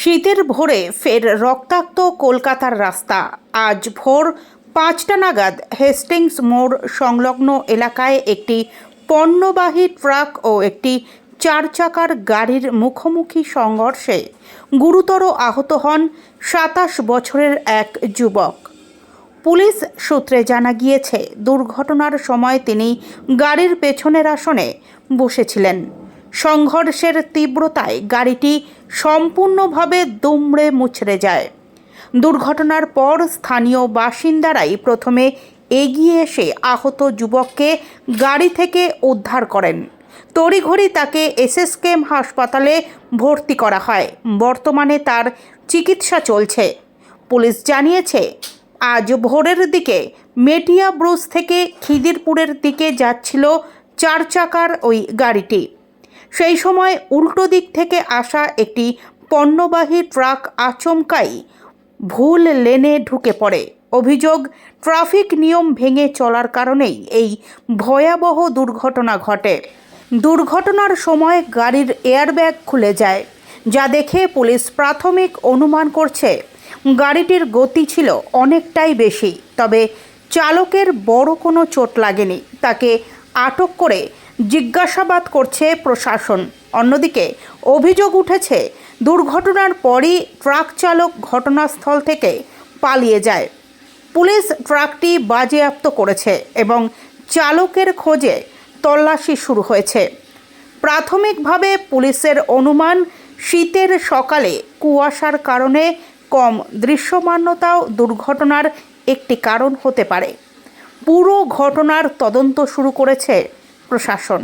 শীতের ভোরে ফের রক্তাক্ত কলকাতার রাস্তা। আজ ভোর ৫টা নাগাদ হেস্টিংস মোড় সংলগ্ন এলাকায় একটি পণ্যবাহী ট্রাক ও একটি ৪ চাকার গাড়ির মুখোমুখি সংঘর্ষে গুরুতর আহত হন ২৭ বছরের এক যুবক। পুলিশ সূত্রে জানা গিয়েছে, দুর্ঘটনার সময় তিনি গাড়ির পেছনের আসনে বসেছিলেন। সংঘর্ষের তীব্রতায় গাড়িটি সম্পূর্ণভাবে দুমড়ে মুচড়ে যায়। দুর্ঘটনার পর স্থানীয় বাসিন্দারাই প্রথমে এগিয়ে এসে আহত যুবককে গাড়ি থেকে উদ্ধার করেন। তড়িঘড়ি তাকে এসএসকেএম হাসপাতালে ভর্তি করা হয়। বর্তমানে তার চিকিৎসা চলছে। পুলিশ জানিয়েছে, আজ ভোরের দিকে মেটিয়া ব্রুজ থেকে খিদিরপুরের দিকে যাচ্ছিল ৪ চাকার ওই গাড়িটি। সেই সময় উল্টো দিক থেকে আসা একটি পণ্যবাহী ট্রাক আচমকাই ভুল লেনে ঢুকে পড়ে। অভিযোগ, ট্রাফিক নিয়ম ভেঙে চলার কারণেই এই ভয়াবহ দুর্ঘটনা ঘটে। দুর্ঘটনার সময় গাড়ির এয়ারব্যাগ খুলে যায়, যা দেখে পুলিশ প্রাথমিক অনুমান করছে গাড়িটির গতি ছিল অনেকটাই বেশি। তবে চালকের বড় কোনো চোট লাগেনি। তাকে আটক করে জিজ্ঞাসাবাদ করছে প্রশাসন। অন্যদিকে অভিযোগ উঠেছে, দুর্ঘটনার পরই ট্রাক চালক ঘটনাস্থল থেকে পালিয়ে যায়। পুলিশ ট্রাকটি বাজেয়াপ্ত করেছে এবং চালকের খোঁজে তল্লাশি শুরু হয়েছে। প্রাথমিকভাবে পুলিশের অনুমান, শীতের সকালে কুয়াশার কারণে কম দৃশ্যমানতাও দুর্ঘটনার একটি কারণ হতে পারে। পুরো ঘটনার তদন্ত শুরু করেছে প্রশাসন।